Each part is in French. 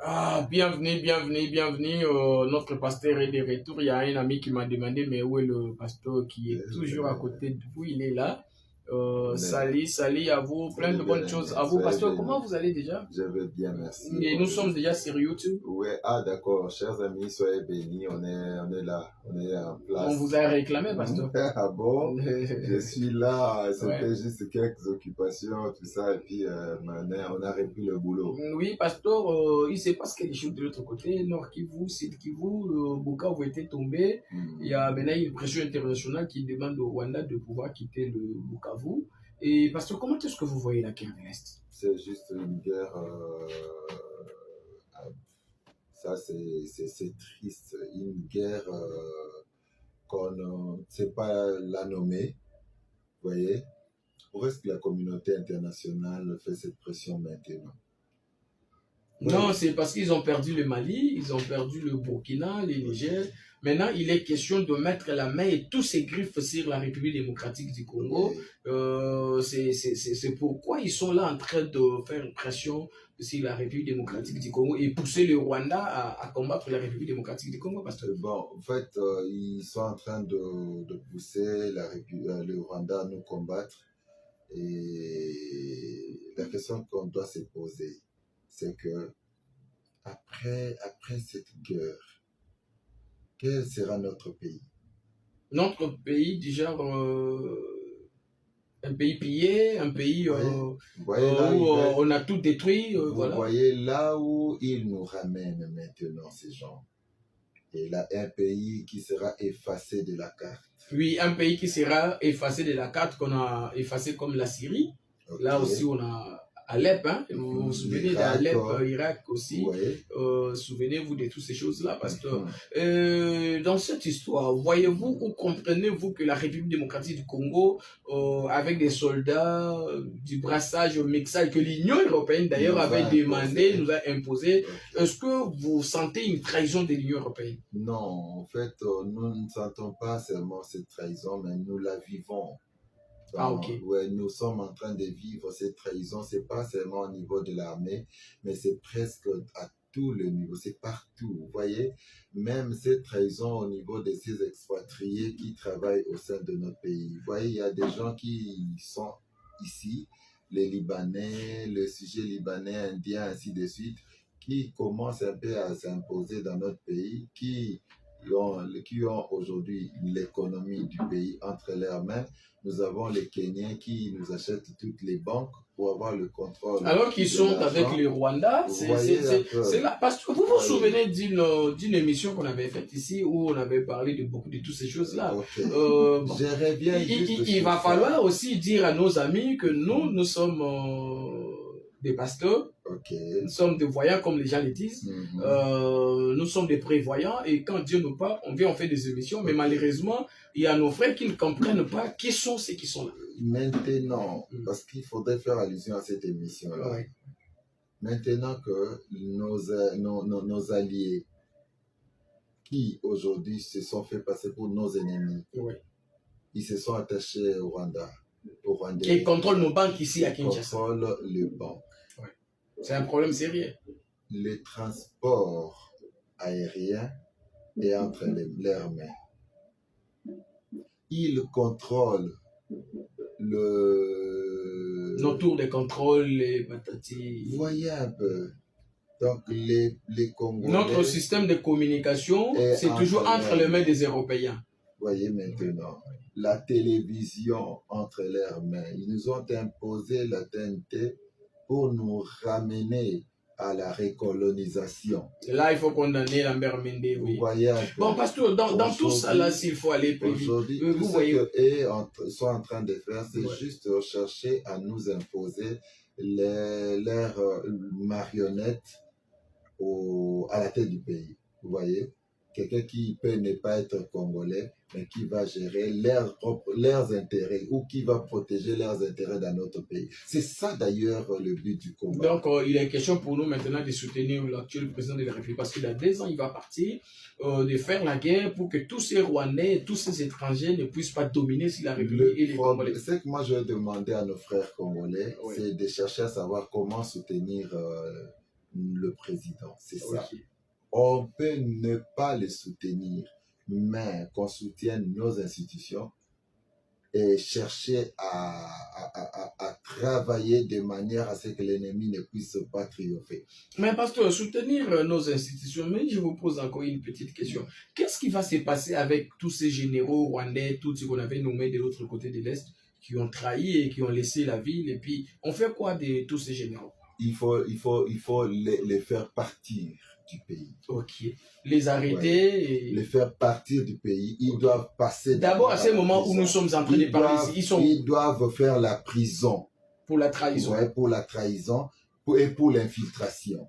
Ah, bienvenue, bienvenue, bienvenue. Notre pasteur est de retour. Il y a un ami qui m'a demandé, mais où est le pasteur qui est toujours à côté de vous? Il est là. On est là. Salut, salut à vous. Plein Salut de bien bonnes choses aimé, à vous. soyez Pasteur, bénis. comment vous allez déjà? Je vais bien, merci. Et Bon, nous sommes déjà sur YouTube. ouais, d'accord, chers amis, soyez bénis, on est là, on est en On place. vous a réclamé, pasteur. Ah bon? Je suis là, Ouais. c'était juste quelques occupations, tout ça, et puis maintenant, on a repris le boulot. Oui, pasteur, il se passe quelque chose de l'autre côté. Nord Kivu, Sud Kivu, Bukavu était tombé. Il y a maintenant une pression internationale qui demande au Rwanda de pouvoir quitter le Bukavu. Et pasteur, comment est-ce que vous voyez la guerre de l'Est? C'est juste une guerre, ça c'est triste, une guerre qu'on ne sait pas la nommer, vous voyez? Où est-ce que la communauté internationale fait cette pression maintenant? Non, Oui, c'est parce qu'ils ont perdu le Mali, ils ont perdu le Burkina, le Niger. Maintenant, il est question de mettre la main et tous ses griffes sur la République démocratique du Congo. oui. C'est pourquoi ils sont là en train de faire une pression sur la République démocratique du Congo et pousser le Rwanda à combattre la République démocratique du Congo. Parce que Bon, en fait, ils sont en train de pousser le Rwanda à nous combattre. Et la question qu'on doit se poser, c'est que après cette guerre, quel sera notre pays? notre pays, déjà, un pays pillé, un pays Vous voyez là, où on a tout détruit, vous voilà. voyez là où ils nous ramènent maintenant, ces gens. Et là, un pays qui sera effacé de la carte. Oui, un pays qui sera effacé de la carte qu'on a effacé comme la Syrie. Okay. Là aussi, on a Alep, hein. Vous vous souvenez d'Alep, Irak aussi. Ouais. Souvenez-vous de toutes ces choses-là, parce que dans cette histoire, voyez-vous ou comprenez-vous que la République démocratique du Congo, avec des soldats, du brassage au mixage que l'Union européenne d'ailleurs avait demandé, nous a imposé, est-ce que vous sentez une trahison de l'Union européenne? Non, en fait, nous ne sentons pas seulement cette trahison, mais nous la vivons. Donc, ouais, nous sommes en train de vivre cette trahison. C'est pas seulement au niveau de l'armée, mais c'est presque à tous les niveaux. C'est partout. Vous voyez, même cette trahison au niveau de ces expatriés qui travaillent au sein de notre pays. Vous voyez, il y a des gens qui sont ici, les Libanais, le sujet libanais, indien, ainsi de suite, qui commencent un peu à s'imposer dans notre pays, qui ont aujourd'hui l'économie du pays entre leurs mains. Nous avons les Kenyans qui nous achètent toutes les banques pour avoir le contrôle. Alors qu'ils sont avec les Rwandais, c'est là. Parce que vous vous souvenez d'une émission qu'on avait faite ici où on avait parlé de beaucoup de toutes ces choses-là. Okay. Bon, je reviens il va falloir aussi dire à nos amis que nous sommes des pasteurs. Okay. Nous sommes des voyants, comme les gens le disent. Nous sommes des prévoyants et quand Dieu nous parle, on vient, on fait des émissions. Mais malheureusement, il y a nos frères qui ne comprennent pas qui sont ceux qui sont là. Maintenant, parce qu'il faudrait faire allusion à cette émission-là. Ouais. Maintenant que nos alliés qui aujourd'hui se sont fait passer pour nos ennemis, ouais, ils se sont attachés au Rwanda. Qui contrôle nos banques ici à Kinshasa. Contrôle les banques. Ouais. C'est un problème sérieux. Le transport aérien est entre leurs mains. Ils contrôlent nos tours de contrôle, les patati. Voyez un peu. Donc, les Congolais. Notre système de communication, c'est toujours entre les mains des Européens. Voyez maintenant, la télévision entre leurs mains. Ils nous ont imposé la TNT pour nous ramener à la recolonisation. Là, il faut condamner Lambert Mende, oui. Vous voyez bon, parce que dans tout ça, là, s'il faut aller plus vite. Aujourd'hui, tout ce qu'ils sont en train de faire, c'est juste chercher à nous imposer leurs marionnettes à la tête du pays. Vous voyez? Quelqu'un qui peut ne pas être congolais, mais qui va gérer leurs intérêts ou qui va protéger leurs intérêts dans notre pays. C'est ça d'ailleurs le but du combat. Donc, il est question pour nous maintenant de soutenir l'actuel président de la République parce qu'il a 2 ans, il va partir, de faire la guerre pour que tous ces Rwandais, tous ces étrangers ne puissent pas dominer sur la République et les Congolais. Ce que moi je vais demander à nos frères congolais, c'est de chercher à savoir comment soutenir le président. C'est ça. Ok. On peut ne pas le soutenir, mais qu'on soutienne nos institutions et chercher à travailler de manière à ce que l'ennemi ne puisse pas triompher. Mais pasteur, soutenir nos institutions, mais je vous pose encore une petite question. Qu'est-ce qui va se passer avec tous ces généraux rwandais, tous ceux qu'on avait nommés de l'autre côté de l'Est, qui ont trahi et qui ont laissé la ville, et puis on fait quoi de tous ces généraux? Il faut les faire partir du pays. Ok. Les arrêter et... Les faire partir du pays. Ils doivent passer... D'abord, à ce moment où nous sommes en train de parler ici, ils doivent faire la prison. Pour la trahison. Ouais, pour la trahison et pour l'infiltration.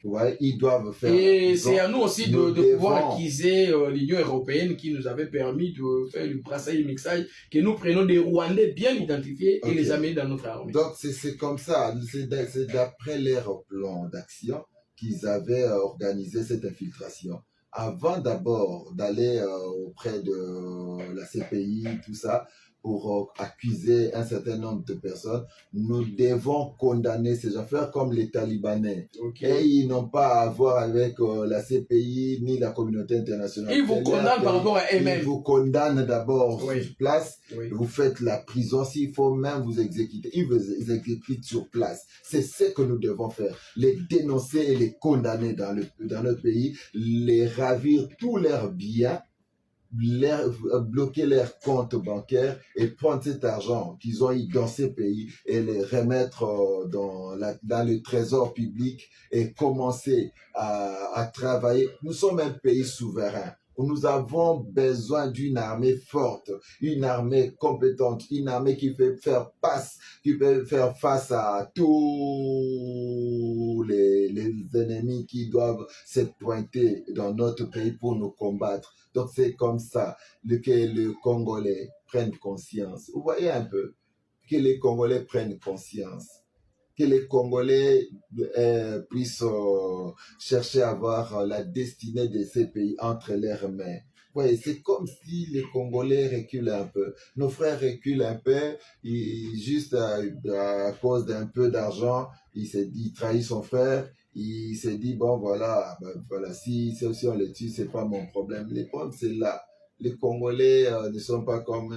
Ouais, ils doivent faire... Et c'est à nous aussi de pouvoir acquiser l'Union européenne qui nous avait permis de faire le brassage et le mixage, que nous prenons des Rwandais bien identifiés et les amener dans notre armée. Donc, c'est comme ça. C'est d'après leur plan d'action qu'ils avaient organisé cette infiltration. Avant d'abord d'aller auprès de la CPI, tout ça, pour accuser un certain nombre de personnes, nous devons condamner ces gens, faire comme les Talibanais. Okay. Et ils n'ont pas à voir avec la CPI ni la communauté internationale. Ils vous condamnent par rapport à eux-mêmes. Ils vous condamnent d'abord sur place, vous faites la prison, s'il faut même vous exécuter. Ils vous exécutent sur place. C'est ce que nous devons faire. Les dénoncer et les condamner dans notre pays, les ravir tous leurs biens, bloquer leurs comptes bancaires et prendre cet argent qu'ils ont eu dans ces pays et les remettre dans le trésor public et commencer à travailler. Nous sommes un pays souverain. Nous avons besoin d'une armée forte, une armée compétente, une armée qui peut faire face à tous les ennemis qui doivent se pointer dans notre pays pour nous combattre. Donc c'est comme ça que les Congolais prennent conscience. Vous voyez un peu, que les Congolais prennent conscience, que les Congolais puissent chercher à avoir la destinée de ces pays entre leurs mains. Vous voyez, c'est comme si les Congolais reculent un peu. Nos frères reculent un peu, juste à cause d'un peu d'argent, il trahit son frère. Il s'est dit, bon, voilà, si on les tue, c'est pas mon problème. Le problème, c'est là. Les Congolais ne sont pas comme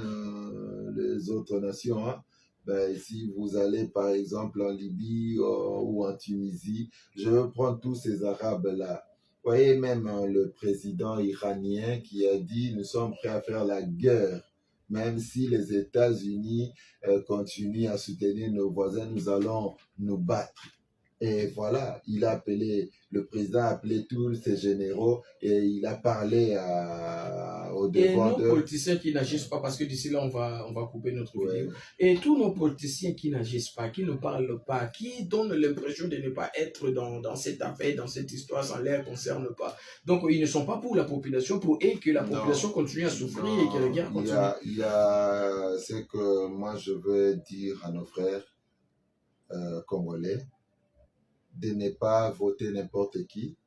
les autres nations. Hein. Si vous allez, par exemple, en Libye ou en Tunisie, je veux prendre tous ces Arabes-là. Vous voyez, même le président iranien qui a dit, nous sommes prêts à faire la guerre. Même si les États-Unis continuent à soutenir nos voisins, nous allons nous battre. Et voilà, le président a appelé tous ses généraux et il a parlé au devant de... Et nos politiciens qui n'agissent pas, parce que d'ici là, on va couper notre vidéo. Et tous nos politiciens qui n'agissent pas, qui ne parlent pas, qui donnent l'impression de ne pas être dans cette affaire, dans cette histoire, ça ne les concerne pas. Donc, ils ne sont pas pour la population, pour eux que la population continue à souffrir et que la guerre continue. Il y a ce que moi je veux dire à nos frères congolais, de ne pas voter n'importe qui,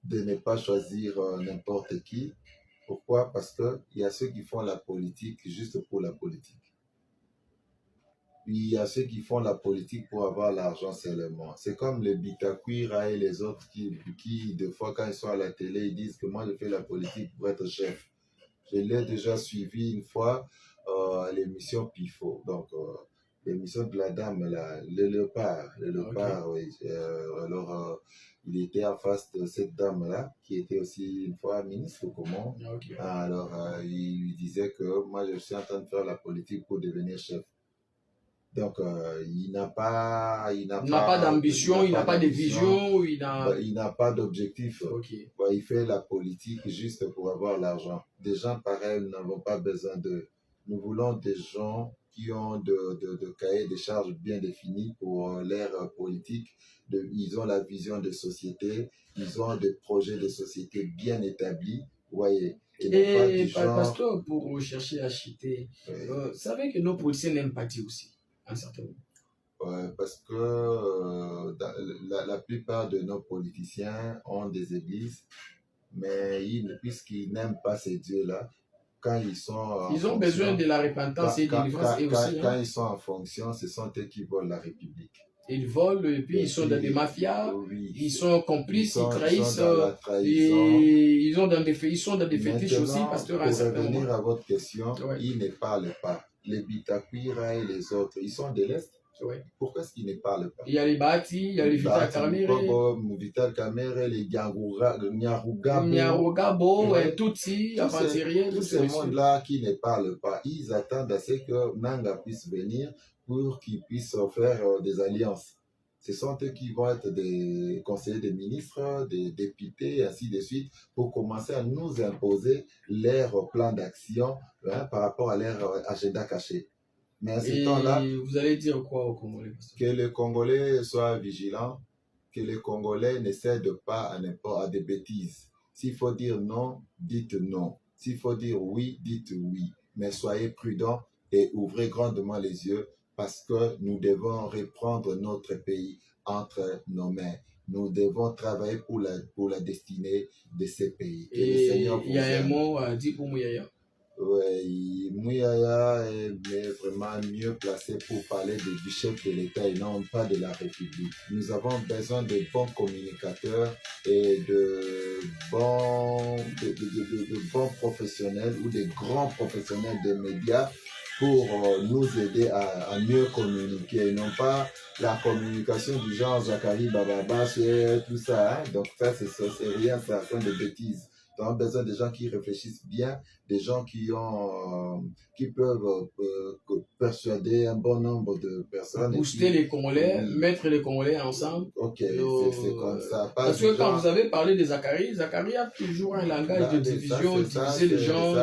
de ne pas choisir n'importe qui. Pourquoi? Parce qu'il y a ceux qui font la politique juste pour la politique. Puis il y a ceux qui font la politique pour avoir l'argent seulement. C'est comme les Bitakwira et les autres qui, des fois, quand ils sont à la télé, ils disent que moi, je fais la politique pour être chef. Je l'ai déjà suivi une fois à l'émission Pifo. Donc, l'émission de la dame, le léopard, oui. Alors, il était en face de cette dame-là, qui était aussi une fois ministre ou comment. Alors, il lui disait que moi, je suis en train de faire la politique pour devenir chef. Donc, il n'a pas d'ambition, il n'a pas de vision, il n'a pas d'objectif. Il fait la politique juste pour avoir l'argent. Des gens pareils, nous n'avons pas besoin de... Nous voulons des gens qui ont de cahiers de charges bien définis pour leur politique. Ils ont la vision de société, ils ont des projets de société bien établis. Voyez. Et pasteur, pour chercher à chuter, vous savez que nos politiciens n'aiment pas dire aussi, un certain moment. Parce que la plupart de nos politiciens ont des églises, mais puisqu'ils n'aiment pas ces dieux-là, quand ils sont ils ont besoin de la repentance et de la délivrance. Quand ils sont en fonction, ce sont eux qui volent la République. Ils volent, et puis ils sont dans des mafias, oui, ils sont complices, ils trahissent, dans la trahison. et ils sont dans des fétiches aussi, pasteur. Pour revenir à votre question, ouais. Ils ne parlent pas. Les Bitakwira et les autres, ils sont de l'Est. Ouais. Pourquoi est-ce qu'ils ne parlent pas? Il y a les Bati, il y a les Vital Kamere, les Nyarugabo, ouais. Tutsi, tous ces mondes-là qui ne parlent pas, ils attendent à ce que Nanga puisse venir pour qu'ils puissent faire des alliances. Ce sont eux qui vont être des conseillers des ministres, des députés, ainsi de suite, pour commencer à nous imposer leur plan d'action par rapport à leur agenda caché. Mais à ce temps-là, vous allez dire quoi aux Congolais? Que les Congolais soient vigilants, que les Congolais ne cèdent pas à des bêtises. S'il faut dire non, dites non. S'il faut dire oui, dites oui. Mais soyez prudents et ouvrez grandement les yeux parce que nous devons reprendre notre pays entre nos mains. Nous devons travailler pour la destinée de ce pays. Que et il y a un mot à dire pour Mouyaya. Oui, Mouyaya est vraiment mieux placé pour parler du chef de l'État et non pas de la République. Nous avons besoin de bons communicateurs et de bons professionnels ou de grands professionnels des médias pour nous aider à mieux communiquer, non pas la communication du genre Zachary Bababa, tout ça. Hein? Donc ça, c'est rien, ça sont des bêtises. Nous avons besoin de gens qui réfléchissent bien, des gens qui peuvent persuader un bon nombre de personnes. Booster les Congolais, mettre les Congolais ensemble. Ok, c'est comme ça. Parce que quand vous avez parlé de Zachary a toujours un langage de division, diviser les gens.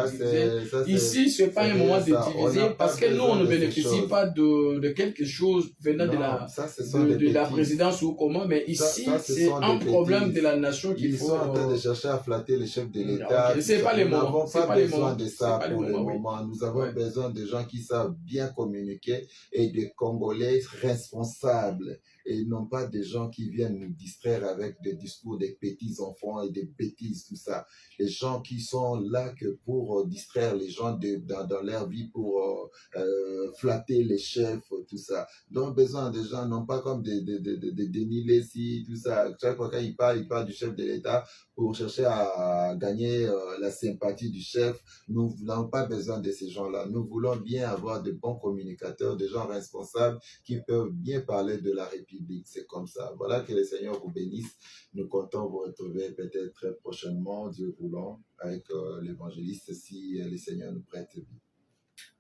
Ici, ce n'est pas un moment de diviser parce que nous, on ne bénéficie pas de quelque chose venant de la présidence ou comment, mais ici, c'est un problème de la nation qu'il faut... Ils sont en train de chercher à flatter les chefs de l'État. C'est pas les moments. Nous n'avons pas besoin de ça pour le moment. Nous avons besoin de gens qui savent bien communiquer et de Congolais responsables et non pas des gens qui viennent nous distraire avec des discours des petits enfants et des bêtises, tout ça. Les gens qui sont là que pour distraire les gens dans leur vie, pour flatter les chefs, tout ça. Donc, besoin de gens, non pas comme des Denis Lessi, tout ça. Chaque fois qu'il parle du chef de l'État pour chercher à gagner la sympathie du chef. Nous n'avons pas besoin de ces gens-là. Nous voulons bien avoir de bons communicateurs, des gens responsables qui peuvent bien parler de la République. C'est comme ça. Voilà, que le Seigneur vous bénisse. Nous comptons vous retrouver peut-être très prochainement, Dieu voulant, avec l'évangéliste, si le Seigneur nous prête vie.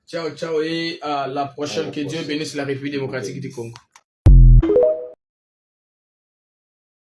Ciao, ciao, et à la prochaine. Que Dieu bénisse la République démocratique du Congo.